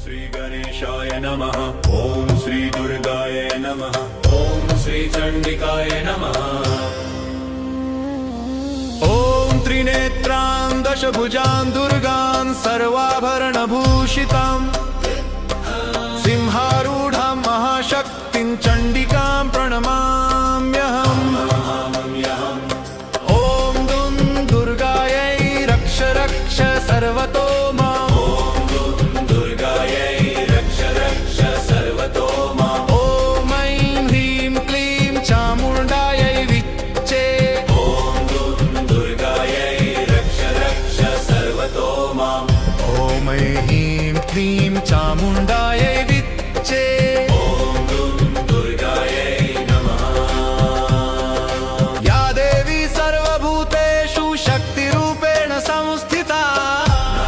श्री गणेशाय नमः। ओम श्री दुर्गाय नमः। ओम श्री चंडिकाय नमः। ओम त्रिनेत्रां दशभुजां दुर्गां सर्वाभरणभूषितां सिंहारूढां महाशक्तिं चंडिकां प्रणमाम्यहम्। ओम दुं दुर्गायै रक्ष रक्ष सर्वतो माम्। ओम दुं दुर्गायै रक्ष रक्ष सर्वतो माम्। ओम ऐं ह्रीं क्लीं चामुण्डायै विच्चे। ओम दुं दुर्गायै रक्ष रक्ष सर्वतो माम्। ओम ऐं ह्रीं क्लीं चामुण्डायै विच्चे। ओम दुं दुर्गायै नमः। या देवी सर्वभूतेषु शक्तिरूपेण संस्थिता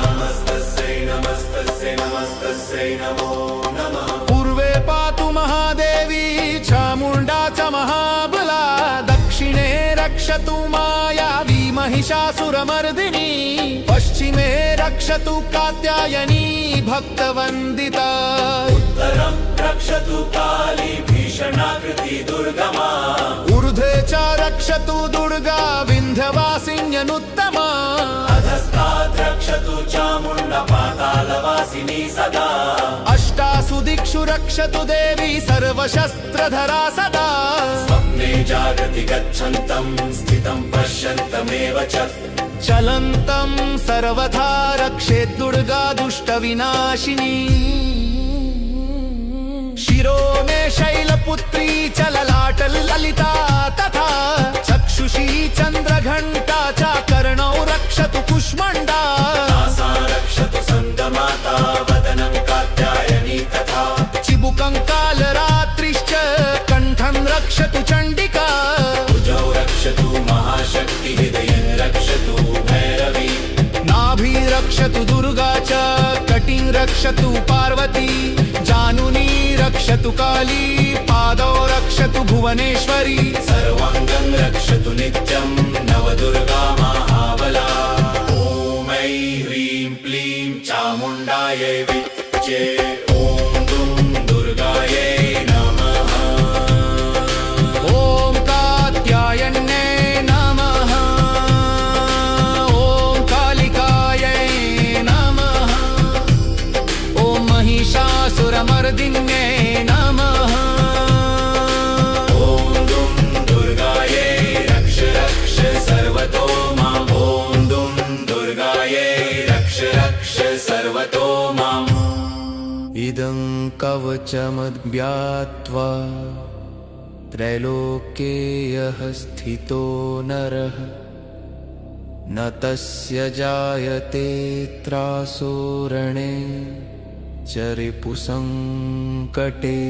नमस्तस्यै नमस्तस्यै नमस्तस्यै नमो नमः। पूर्वे पातु महादेवी चामुण्डा च महाबला। दक्षिणे रक्षतु मायावी महिषासुरमर्दिनी। पश्चिमे रक्षतु कात्यायनी भक्तवन्दिता। उत्तरं रक्षतु काली भीषणाकृति दुर्गमा। ऊर्ध्वे च रक्षतु दुर्गा विन्ध्यवासिन्यनुत्तमा। अधस्तात् रक्षतु चामुण्डा पातालवासिनी सदा। अष्टासु दिक्षु रक्षतु देवी सर्वशस्त्रधरा सदा। स्वप्ने जागृति गच्छन्तं स्थितं पश्यन्तमेव च चलन्तं सर्वथा रक्षेत् दुर्गा दुष्टविनाशिनी। शिरो मे शैलपुत्री च ललाटललिता तथा चक्षुषी चन्द्रघण्टा च कर्णौ रक्षतु कुष्मण्डा। नासा रक्षतु स्कन्दमाता वदनं कात्यायनी तथा चिबुकं कालरात्रिश्च कण्ठं रक्षतु चण्डिका। भुजौ रक्षतु महाशक्ति हृदयं रक्षतु भैरवी। नाभि रक्षतु दुर्गा च कटिं रक्षतु पार्वती। जानुनी रक्षतु काली पादौ रक्षतु भुवनेश्वरी। सर्वाङ्गं रक्षतु नित्यं नवदुर्गा महाबला। ॐ ऐं ह्रीं क्लीं चामुण्डायै विच्चे। ॐ दुं दुर्गायै नमः। ॐ कात्यायन्यै नमः। ॐ कालिकायै नमः। ॐ महिषासुरमर्दिन्यै नमः। ॐ दुं दुर्गायै रक्ष रक्ष सर्वतो माम्। ॐ दुं दुर्गायै रक्ष रक्ष सर्वतो माम्। इदं कवचमद्भ्यात्वा त्रैलोक्ये यः स्थितो नरः न तस्य जायते त्रासो रणे च रिपुसङ्कटे।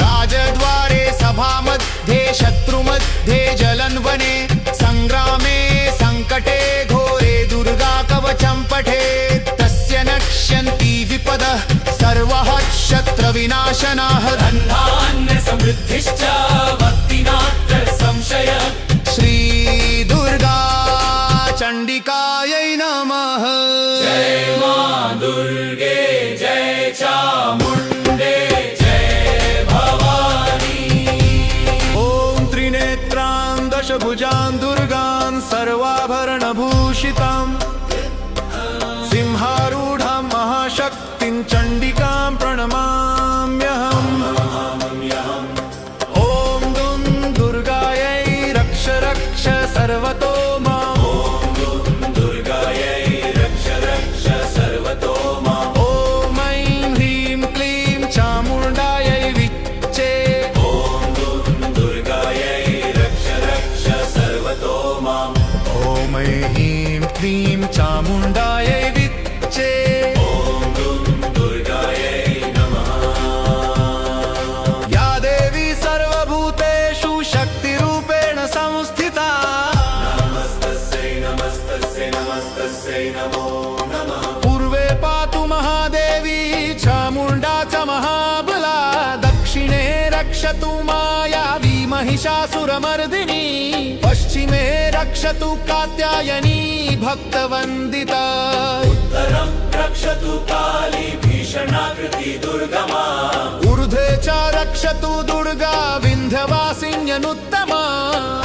राजद्वारे सभामध्ये शत्रुमध्ये जलन्वने सङ्ग्रामे सङ्कटे घोरे दुर्गा कवचं पठेत्। तस्य नक्ष्यन्ति विपदः सर्वः शत्रविनाशनाः। धन्धान्य समृद्धिश्च भक्तिनात्र संशयः। श्री दुर्गा चण्डिकायै नमः। जय मां दुर्गे जय चामुण्डे जय भवानी। ॐ त्रिनेत्रां दशभुजां दुर्गां सर्वाभरणभूषितां सिंहारूढां महाशक्तिं चण्डिकां प्रणमाम्यहम्। ॐ दुं दुर्गायै रक्ष रक्ष सर्वतो माम्। ॐ दुं दुर्गायै रक्ष रक्ष सर्वतो माम्। ॐ ऐं ह्रीं क्लीं चामुण्डायै विच्चे। ॐ दुं दुर्गायै रक्ष रक्ष सर्वतो माम्। ॐ ऐं ह्रीं क्लीं चामुण्डायै विच्चे। ॐ दुं दुर्गायै नमः। या देवी सर्वभूतेषु शक्तिरूपेण संस्थिता नमस्तस्यै नमस्तस्यै नमस्तस्यै नमो नमः। पूर्वे पातु महादेवी चामुण्डा च महाबला। दक्षिणे रक्षतु मायावी महिषासुरमर्दिनी। पश्चिमे रक्षतु कात्यायनी भक्तवन्दिता। उत्तरं रक्षतु काली दुर्गमा ऊर्ध्वे च रक्षतु दुर्गा विन्ध्यवासिन्यनुत्तमा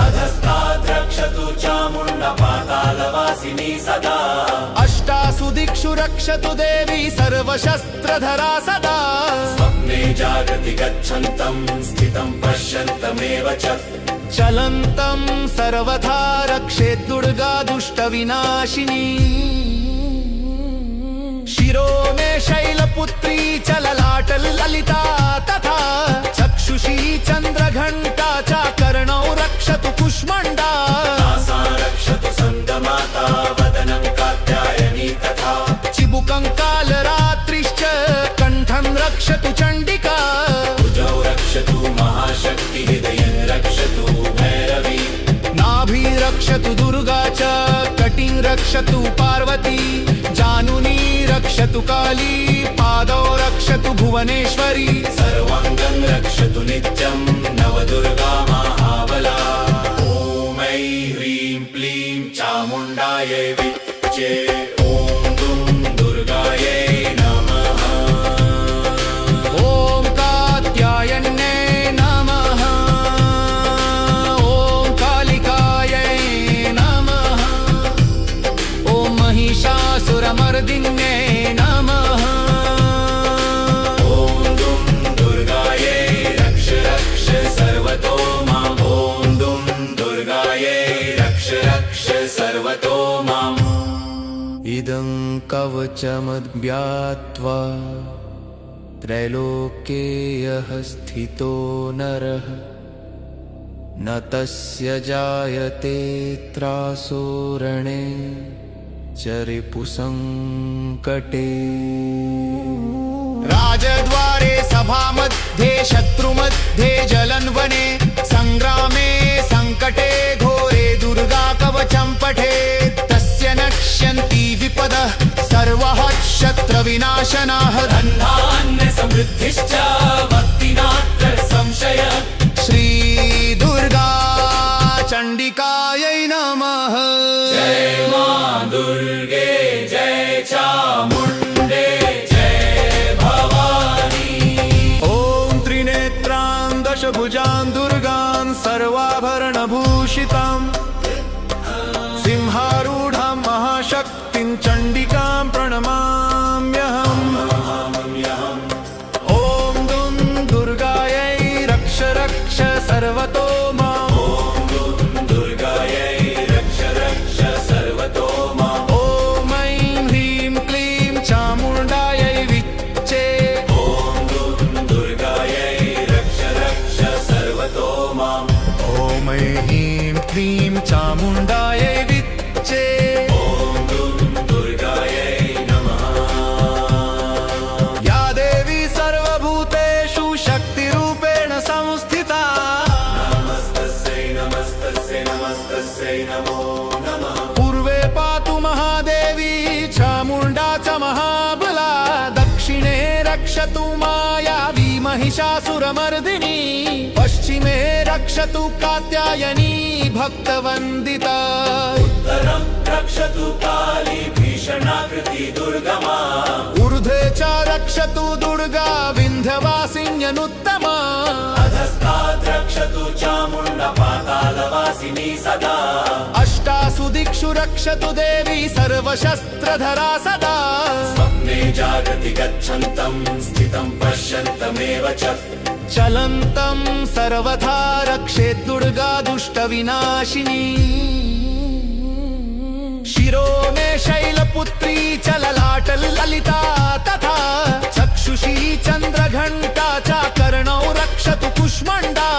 अधस्तात् रक्षतु चामुण्डा पातालवासिनी सदा अष्टासु दिक्षु रक्षतु देवी सर्वशस्त्रधरा सदा स्वप्ने जागृति गच्छन्तं स्थितं पश्यन्तमेव च चलन्तं सर्वथा रक्षेत् दुर्गा दुष्टविनाशिनी शिरो मे शैलपुत्री चललाटललिता तथा चक्षुषी चन्द्रघण्टा च कर्णौ रक्षतु कुष्मण्डा सा रक्षतु स्कन्दमाता वदनं कात्यायनी तथा चिबुकं कालरात्रिश्च कण्ठं रक्षतु चण्डिका भुजौ रक्षतु महाशक्ति हृदयं रक्षतु भैरवी नाभि रक्षतु दुर्गा च कटिं रक्षतु पार्वती जानुनी रक्षतु काली पादौ रक्षतु भुवनेश्वरी सर्वाङ्गं रक्षतु नित्यं नवदुर्गा महाबला ॐ ऐं ह्रीं क्लीं चामुण्डायै विच्चे ॐ दुं दुर्गायै नमः ॐ कात्यायन्यै नमः ॐ कालिकायै नमः ॐ महिषासुरमर्दिन्यै नमः ॐ दुं दुर्गायै रक्ष रक्ष सर्वतो माम् ॐ दुं दुर्गायै रक्ष रक्ष सर्वतो माम् इदं कवचमद्भ्यात्वा त्रैलोक्ये यः स्थितो नरः न तस्य जायते त्रासो रणे च रिपुसङ्कटे राजद्वारे सभामध्ये शत्रुमध्ये जलन्वने सङ्ग्रामे सङ्कटे घोरे दुर्गा कवचं पठेत् तस्य नक्ष्यन्ति विपदः सर्वः शत्रविनाशनाः धन्धान्य समृद्धिश्च भक्तिनात्र संशयः श्री दुर्गा चण्डिकायै नमः जय मां दुर्गे जय चामुण्डे जय भवानी ॐ त्रिनेत्रां दशभुजां दुर्गां सर्वाभरणभूषितां सिंहारूढां महाशक्तिं चण्डिकां प्रणमाम्यहम् ॐ दुं दुर्गायै रक्ष रक्ष सर्वतो माम् ॐ दुर्गायै रक्ष रक्ष सर्वतो माम् ॐ ऐं ह्रीं क्लीं चामुण्डायै विच्चे ॐ दुर्गायै रक्ष रक्ष सर्वतो माम् ॐ ऐं क्लीं चामुण्डायै विच्चे ॐ दुर्गायै नमः या देवी सर्वभूतेषु शक्तिरूपेण संस्थिता नमस्तस्यै नमस्तस्यै नमस्तस्यै नमो नमः पूर्वे पातु महादेवी चामुण्डा च महाबला दक्षिणे रक्षतु मायावी महिषासुरमर्दिनी पश्चिमे रक्षतु कात्यायनी भक्तवन्दिता उत्तरं रक्षतु काली भीषणाकृति दुर्गमा ऊर्ध्वे च रक्षतु दुर्गा विन्ध्यवासिन्यनुत्तमा अधस्तात् रक्षतु चामुण्डा पातालवासिनी सदा अष्टासु दिक्षु रक्षतु देवी सर्वशस्त्रधरा सदा स्वप्ने जागृति गच्छन्तं स्थितं पश्यन्तमेव च चलन्तं सर्वथा रक्षेत् दुर्गा दुष्टविनाशिनी शिरो मे शैलपुत्री चललाटललिता तथा चक्षुषी चन्द्रघण्टा च कर्णौ रक्षतु कुष्मण्डा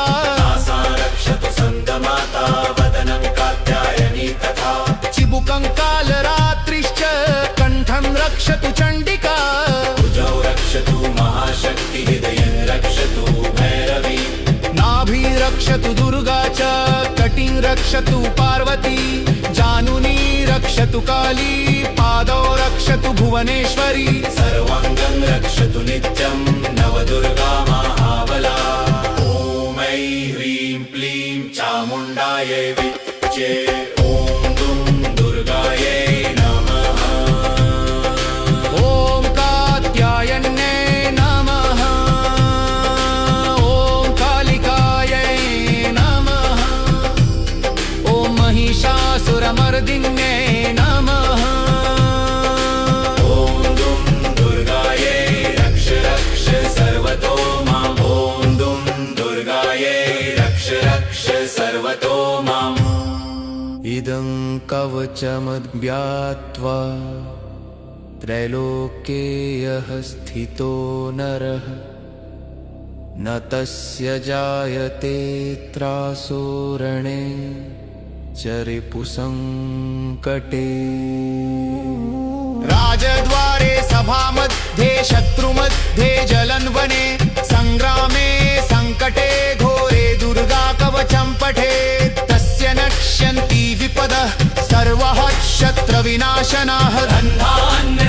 सा रक्षतु स्कन्दमाता वदनं कात्यायनी तथा चिबुकं कालरात्रिश्च कण्ठं रक्षतु चण्डिका भुजौ रक्षतु महाशक्ति हृदयं रक्षतु भैरवी नाभि रक्षतु दुर्गा च कटिं रक्षतु पार्वती जानुनी रक्षतु काली पादौ रक्षतु भुवनेश्वरी सर्वाङ्गं रक्षतु नित्यं नवदुर्गा महाबला ॐ ऐं ह्रीं क्लीं चामुण्डायै विच्चे ॐ दुं दुर्गायै नमः ॐ कात्यायन्यै नमः इदं कवचमद्यात्वा त्रैलोक्ये यः स्थितो नरः न तस्य जायते त्रासो रणे च रिपुसङ्कटे। राजद्वारे सभामध्ये शत्रुमध्ये जलन्वने सङ्ग्रामे सङ्कटे घोरे दुर्गा कवचं पठेत् तस्य नक्ष्यन्ति विपदः सर्वः शत्रविनाशनाः। धन्धान्य